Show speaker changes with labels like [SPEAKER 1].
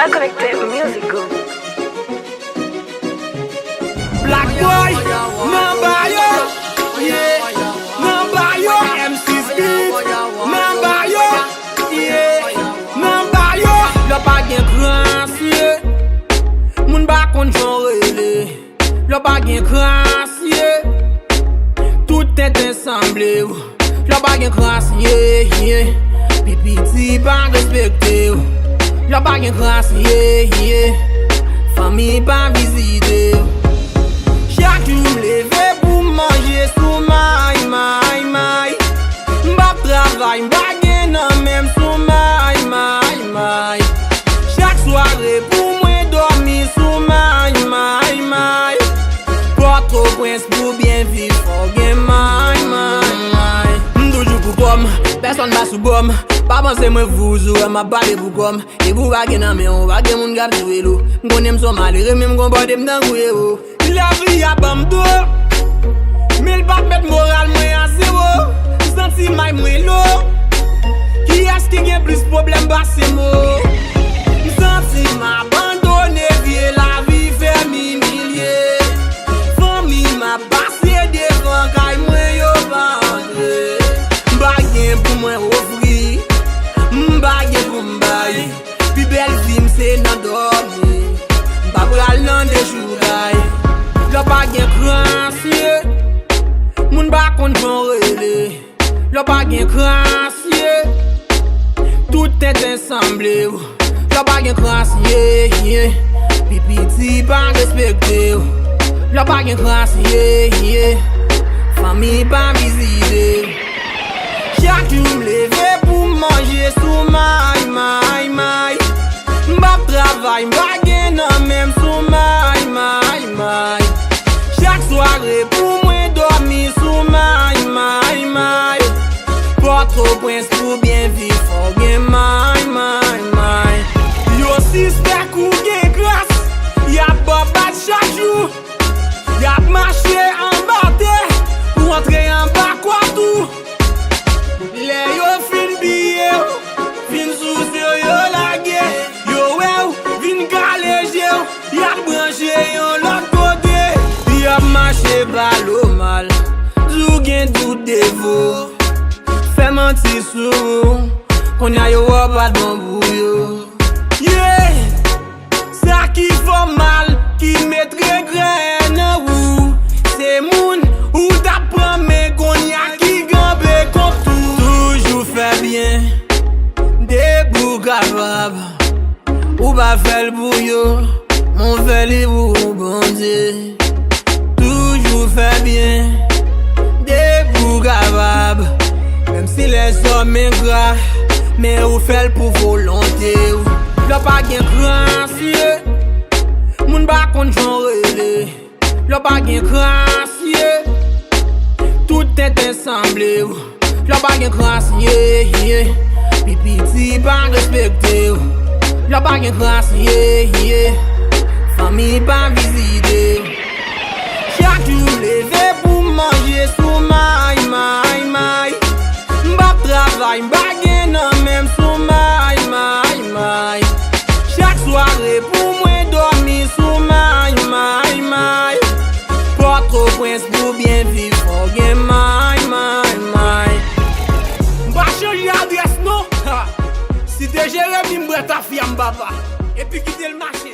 [SPEAKER 1] Well connected music good.
[SPEAKER 2] Black boy, number yo, yeah, number yo, MC's beat, number yo, yeah, number yo. Y'a pas gen crancier, moun ba kon jon relé. Y'a pas gen crancier, tout est ensemble. Y'a pas gen crancier, yeah, pipiti pas respecté. Y'a pas gen crancier, yeah, famille pas visité. Chaque jour m'leve pour manger sous maï. M'bap travail, m'ba gen nan même sous maï. Chaque soirée pour moi dormir sous maï. Pas trop prince pour bien vivre, faut gen maï. M'doujouk pour pomme, personne va sous bomme. Pas penser moi vous ou m'a parlé pour comme. Et vous va gen nan mais on va gen moun gap du vélo. M'konnen m'son malheureux même comporter m'dan kouye ou. La vie a bam do, mille pas mettre moral moi à zéro. Senti my moi l'eau. Qui est-ce qui a plus problème bas c'est moi. Senti m'abandonné, vie la vie fait m'humilier. Famille m'a passé devant caille moi yo pas entrer. M'baguen pour moi offrir, m'baguen pour m'bailler. Puis belle vie c'est nan dormir, m'pa pral nan des jours. Y'a pas gen crancier, moun ba kon jon relé. Y'a pas gen crancier, tout est ensemble. Y'a pas gen crancier, yeah, pipiti pas respecté. Y'a pas gen crancier, yeah, famille pas visité. Chaque jour m'leve pour manger sous maï. M'bap travail, m'ba gen nan même sous maï. Chaque soirée pour moi dormir sous maï. Pas trop prince pour bien vivre, faut gen maï. Yo sister kou gen grâce, y'a bobat chaque jour. Y'a marché en bas terre, pour entrer en bas quoi tout. Les yo fin billet, fin sous yo la guerre. Yo ouais, vin galéger, y'a branché yon l'autre côté. Y'a marché balo mal, zou gen doute dévot. Fais mentir sou, qu'on a yo pas de bon bouillot. Yeah, ça qui fait mal, qui met très graine ou. C'est moun ou t'apprends mais qu'on y a qui gambe comme tout. Toujours fait bien, des bouts capables. Ou pas faire le bouillot, mon fait les bouts bon Dieu. Toujours fait bien, des bouts capables. Même si les hommes ingrats, mais ou fait pour volonté. Y'a pas gen crancier, moun ba kon jon relé. Y'a pas gen crancier, tout est ensemble. Y'a pas gen crancier, yeah, pipiti pas respecté. Y'a pas gen crancier, yeah, famille pas visité. Chaque jour levé pour manger sous maï. M'bap travail, m'ba gen nan même sous maï. Chaque soirée pour moi dormir sous maï. Pas trop prince pour bien vivre, faut gen maï. M'ba changer adresse non. Si t'es Jérémy m'bret ta fille m'baba, et puis quitter le marché.